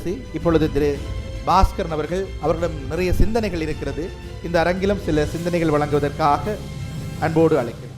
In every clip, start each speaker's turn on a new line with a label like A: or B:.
A: பேசி இப்பொழுது திரு பாஸ்கரன் அவர்களிடம் நிறைய சிந்தனைகள் இருக்கிறது. இந்த அரங்கிலும் சில சிந்தனைகள் வழங்குவதற்காக அன்போடு அழைக்கிறேன்.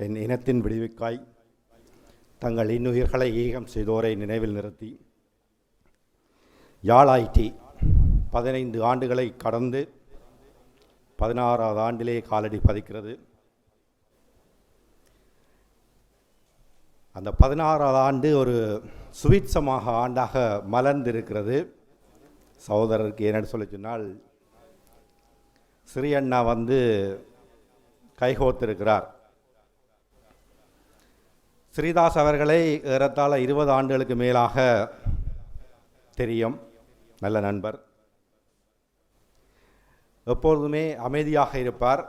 B: என் இனத்தின் விடுவிக்காய் தங்கள் இன்னுயிர்களை ஈகம் செய்தோரை நினைவில் நிறுத்தி யாழ் ஐடி 15 ஆண்டுகளை கடந்து 16வது ஆண்டிலே காலடி பதிக்கிறது. அந்த 16வது ஆண்டு ஒரு சுவீட்சமாக ஆண்டாக மலர்ந்திருக்கிறது. சகோதரருக்கு என்னென்னு சொல்லி சொன்னால், சிறியண்ணா கைகோத்திருக்கிறார். ஸ்ரீதாஸ் அவர்களை ஏறத்தாழ 20 ஆண்டுகளுக்கு மேலாக தெரியும். நல்ல நண்பர். எப்பொழுதுமே அமைதியாக இருப்பார்.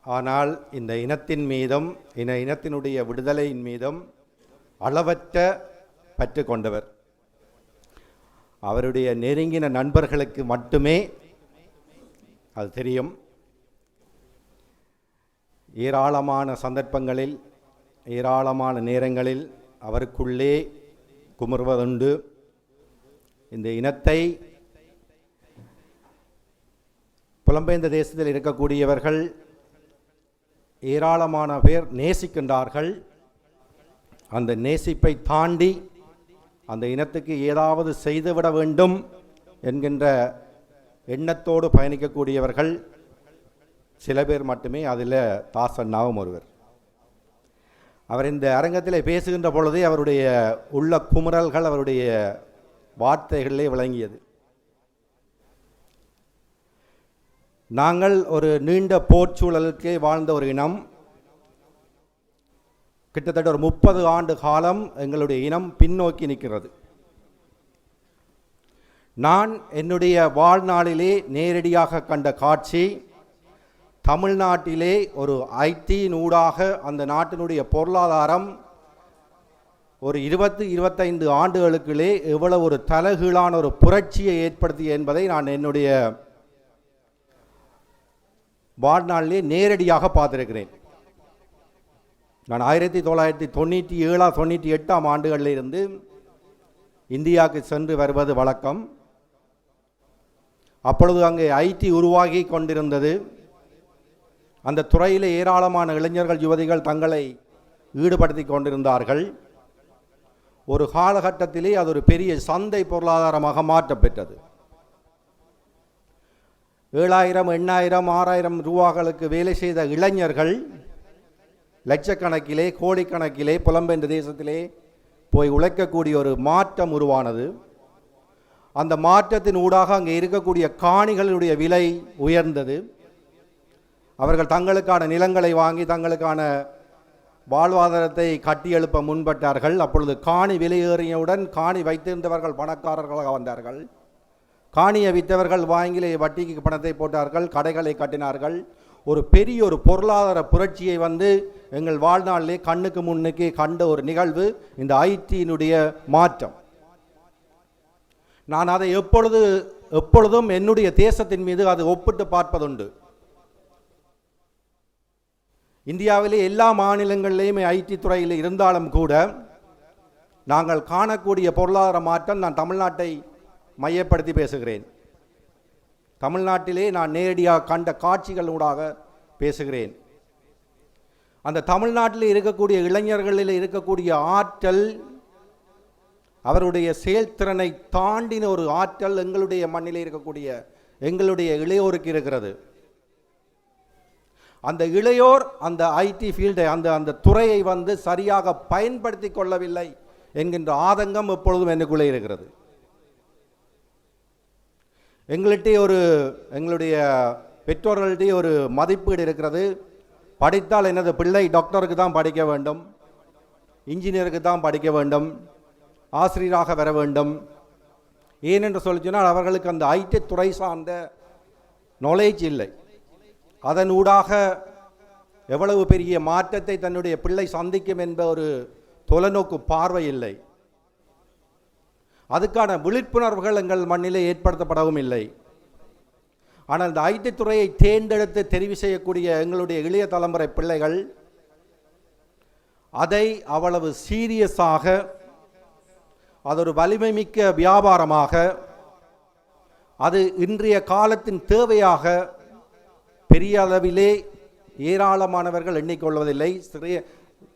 B: ஆனால் இந்த இனத்தின் மீதும் இனத்தினுடைய விடுதலையின் மீதும் அளவற்ற பற்று கொண்டவர். அவருடைய நெருங்கின நண்பர்களுக்கு மட்டுமே அது தெரியும். ஏராளமான சந்தர்ப்பங்களில் ஏராளமான நேரங்களில் அவருக்குள்ளே குமுறுவதுண்டு. இந்த இனத்தை புலம்பெயர்ந்த தேசத்தில் இருக்கக்கூடியவர்கள் ஏராளமான பேர் நேசிக்கின்றார்கள். அந்த நேசிப்பை தாண்டி அந்த இனத்துக்கு ஏதாவது செய்துவிட வேண்டும் என்கின்ற எண்ணத்தோடு பயணிக்கக்கூடியவர்கள் சில பேர் மட்டுமே. அதில் தாசண்ணாவும் ஒருவர். அவர் இந்த அரங்கத்தில் பேசுகின்ற பொழுதே அவருடைய உள்ள குமுறல்கள் அவருடைய வார்த்தைகளிலே விளங்கியது. நாங்கள் ஒரு நீண்ட போர்ச்சூழலுக்கே வாழ்ந்த ஒரு இனம். கிட்டத்தட்ட ஒரு 30 ஆண்டு காலம் எங்களுடைய இனம் பின்னோக்கி நிற்கிறது. நான் என்னுடைய வாழ்நாளிலே நேரடியாக கண்ட காட்சி, தமிழ்நாட்டிலே ஒரு ஐடியினூடாக அந்த நாட்டினுடைய பொருளாதாரம் ஒரு 20-25 ஆண்டுகளுக்குள்ளே எவ்வளவு ஒரு தலைகீழான ஒரு புரட்சியை ஏற்படுத்திய என்பதை நான் என்னுடைய வாழ்நாளிலே நேரடியாக பார்த்திருக்கிறேன். நான் 1997-98 ஆண்டுகளில் இருந்து இந்தியாவுக்கு சென்று வருவது வழக்கம். அப்பொழுது அங்கே ஐடி உருவாகி கொண்டிருந்தது. அந்த துறையில் ஏராளமான இளைஞர்கள் யுவதிகள் தங்களை ஈடுபடுத்தி கொண்டிருந்தார்கள். ஒரு காலகட்டத்திலே அது ஒரு பெரிய சந்தை பொருளாதாரமாக மாற்றப்பெற்றது. 7,000, 8,000, 6,000 ரூபாய்களுக்கு வேலை செய்த இளைஞர்கள் லட்சக்கணக்கிலே கோடிக்கணக்கிலே புலம்பெயர்ந்த தேசத்திலே போய் உழைக்கக்கூடிய ஒரு மாற்றம் உருவானது. அந்த மாற்றத்தின் ஊடாக அங்கே இருக்கக்கூடிய காணிகளுடைய விலை உயர்ந்தது. அவர்கள் தங்களுக்கான நிலங்களை வாங்கி தங்களுக்கான வாழ்வாதாரத்தை கட்டியெழுப்ப முன்பட்டார்கள். அப்பொழுது காணி விலையேறியவுடன் காணி வைத்திருந்தவர்கள் பணக்காரர்களாக வந்தார்கள். காணியை விற்றவர்கள் வாங்கிலே வட்டிக்கு பணத்தை போட்டார்கள், கடைகளை கட்டினார்கள். ஒரு பெரிய ஒரு பொருளாதார புரட்சியை எங்கள் வாழ்நாளிலே கண்ணுக்கு முன்னுக்கே கண்ட ஒரு நிகழ்வு இந்த ஐடியினுடைய மாற்றம். நான் அதை எப்பொழுதும் என்னுடைய தேசத்தின் மீது அது ஒப்பிட்டு பார்ப்பதுண்டு. இந்தியாவிலே எல்லா மாநிலங்களிலேயுமே ஐடி துறையில் இருந்தாலும் கூட நாங்கள் காணக்கூடிய பொருளாதார மாற்றம், நான் தமிழ்நாட்டை மையப்படுத்தி பேசுகிறேன். தமிழ்நாட்டிலே நான் நேரடியாக கண்ட காட்சிகளூடாக பேசுகிறேன். அந்த தமிழ்நாட்டில் இருக்கக்கூடிய இளைஞர்களில் இருக்கக்கூடிய ஆற்றல், அவருடைய செயல்திறனை தாண்டின ஒரு ஆற்றல் எங்களுடைய மண்ணிலே இருக்கக்கூடிய எங்களுடைய இளையோருக்கு இருக்கிறது. அந்த இளையோர் அந்த ஐடி ஃபீல்டை அந்த துறையை சரியாக பயன்படுத்தி கொள்ளவில்லை என்கின்ற ஆதங்கம் எப்பொழுதும் எனக்குள்ளே இருக்கிறது. எங்களுடைய பெற்றோர்கள்ட்டே ஒரு மதிப்பீடு இருக்கிறது. படித்தால் எனது பிள்ளை டாக்டருக்கு தான் படிக்க வேண்டும், இன்ஜினியருக்கு தான் படிக்க வேண்டும், ஆசிரியராக வர வேண்டும். ஏனென்று சொன்னால் அவர்களுக்கு அந்த ஐடி துறை சார்ந்த நாலேஜ் இல்லை. அதனூடாக எவ்வளவு பெரிய மாற்றத்தை தன்னுடைய பிள்ளை சந்திக்கும் என்ற ஒரு தொலைநோக்கு பார்வை இல்லை. அதுக்கான விழிப்புணர்வுகள் எங்கள் மண்ணிலே ஏற்படுத்தப்படவும் இல்லை. ஆனால் இந்த ஐடி துறையை தேர்ந்தெடுத்து தெரிவு செய்யக்கூடிய எங்களுடைய இளைய தலைமுறை பிள்ளைகள் அதை அவ்வளவு சீரியஸாக, அது ஒரு வலிமை மிக்க வியாபாரமாக, அது இன்றைய காலத்தின் தேவையாக பெரிய அளவிலே ஏராளமானவர்கள் எண்ணிக்கொள்வதில்லை. சிறிய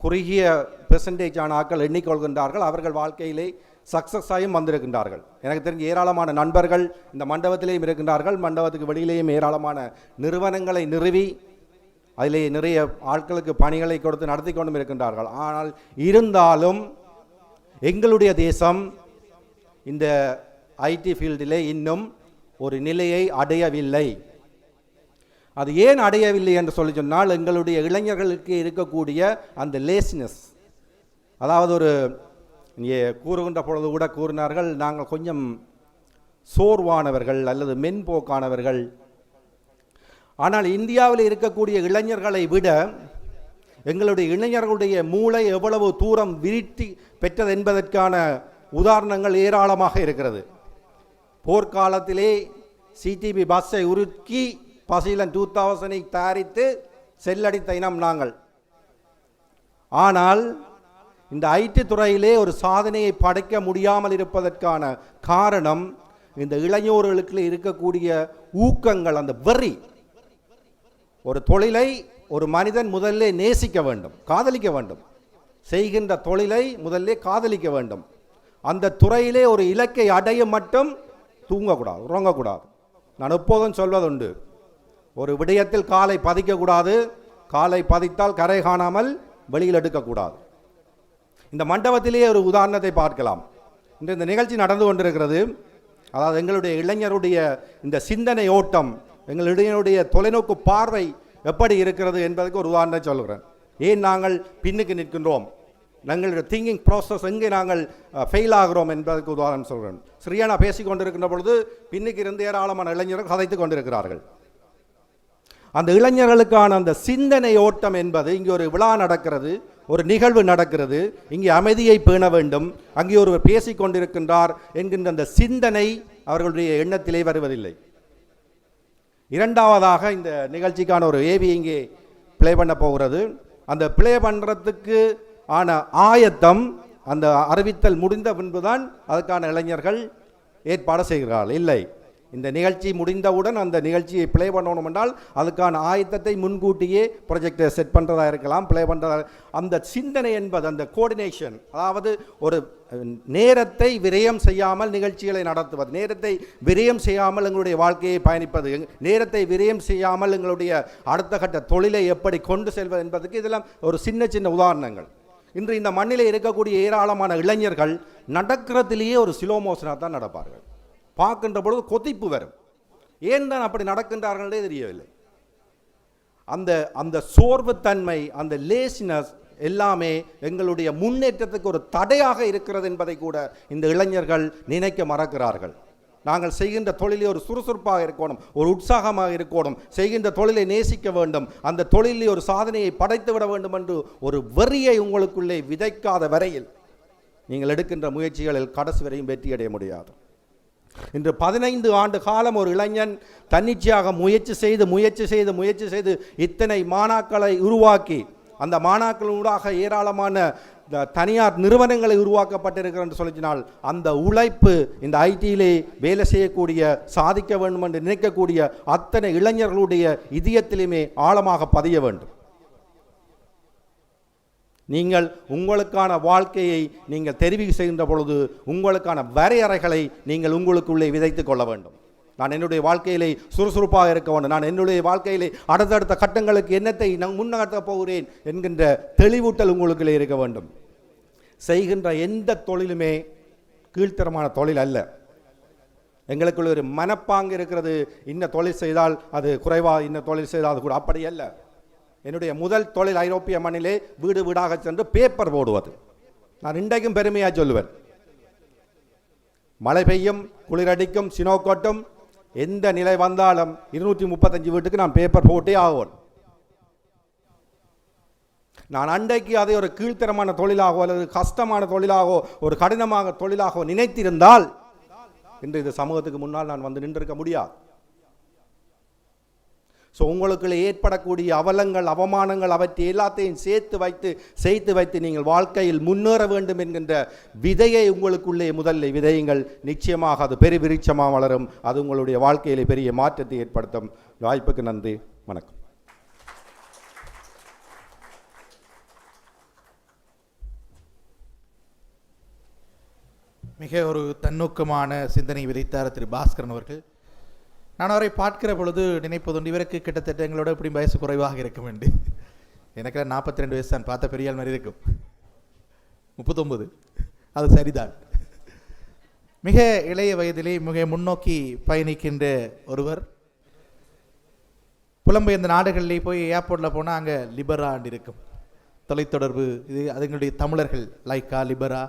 B: குறுகிய பெர்சன்டேஜான ஆட்கள் எண்ணிக்கொள்கின்றார்கள். அவர்கள் வாழ்க்கையிலே சக்ஸஸ் ஆகியும் வந்திருக்கின்றார்கள். எனக்கு தெரிஞ்ச ஏராளமான நண்பர்கள் இந்த மண்டபத்திலேயும் இருக்கின்றார்கள். மண்டபத்துக்கு வெளியிலேயும் ஏராளமான நிறுவனங்களை நிறுவி அதிலே நிறைய ஆட்களுக்கு பணிகளை கொடுத்து நடத்தி கொண்டும் இருக்கின்றார்கள். ஆனால் இருந்தாலும் எங்களுடைய தேசம் இந்த ஐடி ஃபீல்டிலே இன்னும் ஒரு நிலையை அடையவில்லை. அது ஏன் அடையவில்லை என்று சொல்லி சொன்னால், எங்களுடைய இளைஞர்களுக்கு இருக்கக்கூடிய அந்த லேசினஸ், அதாவது ஒரு இங்கே கூறுகின்ற பொழுது கூட கூறினார்கள், நாங்கள் கொஞ்சம் சோர்வானவர்கள் அல்லது மென்போக்கானவர்கள். ஆனால் இந்தியாவில் இருக்கக்கூடிய இளைஞர்களை விட எங்களுடைய இளைஞர்களுடைய மூளை எவ்வளவு தூரம் விருத்தி பெற்றது என்பதற்கான உதாரணங்கள் ஏராளமாக இருக்கிறது. போர்க்காலத்திலே சிடிபி பஸ்ஸை உருக்கி பசீலன் 2000 தயாரித்து செல்லடித்த இனம் நாங்கள். ஆனால் இந்த ஐடி துறையிலே ஒரு சாதனையை படைக்க முடியாமல் இருப்பதற்கான காரணம் இந்த இளைஞர்களுக்கு இருக்கக்கூடிய ஊக்கங்கள், அந்த வெறி. ஒரு தொழிலை ஒரு மனிதன் முதல்ல நேசிக்க வேண்டும், காதலிக்க வேண்டும். செய்கின்ற தொழிலை முதல்ல காதலிக்க வேண்டும். அந்த துறையிலே ஒரு இலக்கை அடைய மட்டும் தூங்கக்கூடாது, உறங்கக்கூடாது. நான் எப்போதும் சொல்வதுண்டு, ஒரு விடயத்தில் காலை பதிக்கக்கூடாது, காலை பதித்தால் கரை காணாமல் வெளியில் எடுக்கக்கூடாது. இந்த மண்டபத்திலேயே ஒரு உதாரணத்தை பார்க்கலாம். இன்று இந்த நிகழ்ச்சி நடந்து கொண்டிருக்கிறது. அதாவது எங்களுடைய இளைஞருடைய இந்த சிந்தனை ஓட்டம், எங்களுடைய தொலைநோக்கு பார்வை எப்படி இருக்கிறது என்பதற்கு ஒரு உதாரணத்தை சொல்கிறேன். ஏன் நாங்கள் பின்னுக்கு நிற்கின்றோம், எங்களுடைய திங்கிங் ப்ராசஸ் எங்கே நாங்கள் ஃபெயில் ஆகிறோம் என்பதற்கு உதாரணம் சொல்கிறேன். ஸ்ரீயானா பேசிக் கொண்டிருக்கின்ற பொழுது பின்னுக்கு இருந்து ஏராளமான இளைஞர்கள் கதைத்து கொண்டிருக்கிறார்கள். அந்த இளைஞர்களுக்கான அந்த சிந்தனை ஓட்டம் என்பது, இங்கே ஒரு விழா நடக்கிறது, ஒரு நிகழ்வு நடக்கிறது, இங்கே அமைதியை பேண வேண்டும், அங்கே ஒருவர் பேசிக் கொண்டிருக்கின்றார் என்கின்ற அந்த சிந்தனை அவர்களுடைய எண்ணத்திலே வருவதில்லை. இரண்டாவதாக, இந்த நிகழ்ச்சிக்கான ஒரு ஏவி இங்கே பிளே பண்ண போகிறது. அந்த பிளே பண்ணுறதுக்கு ஆன ஆயத்தம், அந்த அறிவித்தல் முடிந்த பின்புதான் அதுக்கான இளைஞர்கள் ஏற்பாடு செய்கிறார்கள். இல்லை, இந்த நிகழ்ச்சி முடிந்தவுடன் அந்த நிகழ்ச்சியை பிளே பண்ணணும் என்றால் அதுக்கான ஆயத்தத்தை முன்கூட்டியே ப்ரொஜெக்டை செட் பண்ணுறதா இருக்கலாம், பிளே பண்ணுறதா. அந்த சிந்தனை என்பது, அந்த கோஆர்டினேஷன், அதாவது ஒரு நேரத்தை விரயம் செய்யாமல் நிகழ்ச்சிகளை நடத்துவது, நேரத்தை விரயம் செய்யாமல் எங்களுடைய வாழ்க்கையை பயணிப்பது, நேரத்தை விரயம் செய்யாமல் எங்களுடைய அடுத்த கட்ட தொழிலை எப்படி கொண்டு செல்வது என்பதற்கு இதெல்லாம் ஒரு சின்ன சின்ன உதாரணங்கள். இன்று இந்த மண்ணில் இருக்கக்கூடிய ஏராளமான இளைஞர்கள் நடக்கிறதுலேயே ஒரு ஸ்லோ மோஷனாக தான் நடப்பார்கள். பார்க்கின்ற பொழுது கொதிப்பு வரும். ஏன் தான் அப்படி நடக்கின்றார்களே தெரியவில்லை. அந்த அந்த சோர்வுத்தன்மை, அந்த லேசினஸ் எல்லாமே எங்களுடைய முன்னேற்றத்துக்கு ஒரு தடையாக இருக்கிறது என்பதை கூட இந்த இளைஞர்கள் நினைக்க மறக்கிறார்கள். நாங்கள் செய்கின்ற தொழிலே ஒரு சுறுசுறுப்பாக இருக்கணும், ஒரு உற்சாகமாக இருக்கணும், செய்கின்ற தொழிலை நேசிக்க வேண்டும், அந்த தொழிலே ஒரு சாதனையை படைத்து விட வேண்டும் என்று ஒரு வெறியை உங்களுக்குள்ளே விதைக்காத வரையில் நீங்கள் எடுக்கின்ற முயற்சிகளில் கடைசி வரையும் வெற்றியடைய முடியாது. இன்று 15 ஆண்டு காலம் ஒரு இளைஞன் தன்னிச்சையாக முயற்சி செய்து இத்தனை மாணாக்களை உருவாக்கி, அந்த மாணாக்களூடாக ஏராளமான தனியார் நிறுவனங்களை உருவாக்கப்பட்டிருக்கிறது என்று சொல்லினால், அந்த உழைப்பு இந்த ஐடியிலே வேலை செய்யக்கூடிய, சாதிக்க வேண்டும் என்று நினைக்கக்கூடிய அத்தனை இளைஞர்களுடைய இதயத்திலுமே ஆழமாக பதிய வேண்டும். நீங்கள் உங்களுக்கான வாழ்க்கையை நீங்கள் தெரிவு செய்கின்ற பொழுது உங்களுக்கான வரையறைகளை நீங்கள் உங்களுக்குள்ளே விதைத்துக் கொள்ள வேண்டும். நான் என்னுடைய வாழ்க்கையிலே சுறுசுறுப்பாக இருக்க வேண்டும், நான் என்னுடைய வாழ்க்கையிலே அடுத்தடுத்த கட்டங்களுக்கு என்னத்தை நான் முன்னகர்த்தப் போகிறேன் என்கின்ற தெளிவூட்டல் உங்களுக்குள்ளே இருக்க வேண்டும். செய்கின்ற எந்த தொழிலுமே கீழ்த்தரமான தொழில் அல்ல. எங்களுக்குள்ள ஒரு மனப்பாங்கு இருக்கிறது, இன்ன தொழில் செய்தால் அது குறைவாக, இன்ன தொழில் செய்தால் அது கூட, அப்படி அல்ல. என்னுடைய முதல் தொழில் ஐரோப்பிய மண்ணிலே வீடு வீடாக சென்று பேப்பர் போடுவது. நான் இன்றைக்கும் பெருமையாக சொல்லுவேன். மழை பெய்யும், குளிரடிக்கும், சினோக்கோட்டும், எந்த நிலை வந்தாலும் 235 வீட்டுக்கு நான் பேப்பர் போட்டே ஆகும். நான் அன்றைக்கு அதை ஒரு கீழ்த்தரமான தொழிலாகவோ அல்லது கஷ்டமான தொழிலாகவோ ஒரு கடினமாக தொழிலாகவோ நினைத்திருந்தால் இன்று இந்த சமூகத்துக்கு முன்னால் நான் வந்து நின்றிருக்க முடியாது. ஸோ உங்களுக்குள்ளே ஏற்படக்கூடிய அவலங்கள் அவமானங்கள் அவற்றை எல்லாத்தையும் சேர்த்து வைத்து நீங்கள் வாழ்க்கையில் முன்னேற வேண்டும் என்கின்ற விதையை உங்களுக்குள்ளே முதல்ல விதையுங்கள். நிச்சயமாக அது பெரிய விருட்சமாக வளரும். அது உங்களுடைய வாழ்க்கையிலே பெரிய மாற்றத்தை ஏற்படுத்தும். வாய்ப்புக்கு நன்றி. வணக்கம்.
A: மிக ஒரு தன்னூக்கமான சிந்தனை விதைத்தார் திரு பாஸ்கரன் அவர்கள். நான் அவரை பார்க்கிற பொழுது நினைப்பதுண்டு, இவருக்கு கிட்டத்தட்ட எங்களோட இப்படி வயசு குறைவாக இருக்கும் என்று. எனக்கு 42 வயசு தான், பார்த்த பெரியாள் மாதிரி இருக்கும். 39, அது சரிதான். மிக இளைய வயதிலே மிக முன்னோக்கி பயணிக்கின்ற ஒருவர். புலம்பெயர்ந்த நாடுகளிலே போய் ஏர்போர்ட்டில் போனால் அங்கே லிபரான்னு இருக்கும், தொலைத்தொடர்பு. இது அதுங்களுடைய தமிழர்கள் லைக்கா லிபரா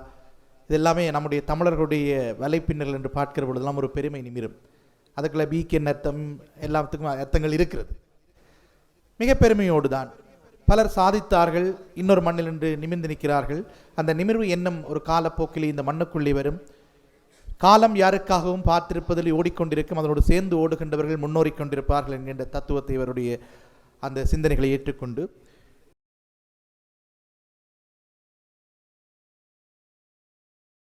A: இதெல்லாமே நம்முடைய தமிழர்களுடைய வலைப்பின்னல் என்று பார்க்கிற பொழுதெல்லாம் ஒரு பெருமை நிமிரும். அதுக்குள்ள பீக்கென் அர்த்தம் எல்லாத்துக்கும் அர்த்தங்கள் இருக்கிறது. மிக பெருமையோடு தான் பலர் சாதித்தார்கள், இன்னொரு மண்ணில் நின்று நிமிர்ந்து நிற்கிறார்கள். அந்த நிமிர்வு எண்ணம் ஒரு காலப்போக்கில் இந்த மண்ணுக்குள்ளே வரும். காலம் யாருக்காகவும் பார்த்திருப்பதில் ஓடிக்கொண்டிருக்கும், அதனோடு சேர்ந்து ஓடுகின்றவர்கள் முன்னோறி கொண்டிருப்பார்கள் என்கின்ற தத்துவத்தை இவருடைய அந்த சிந்தனைகளை ஏற்றுக்கொண்டு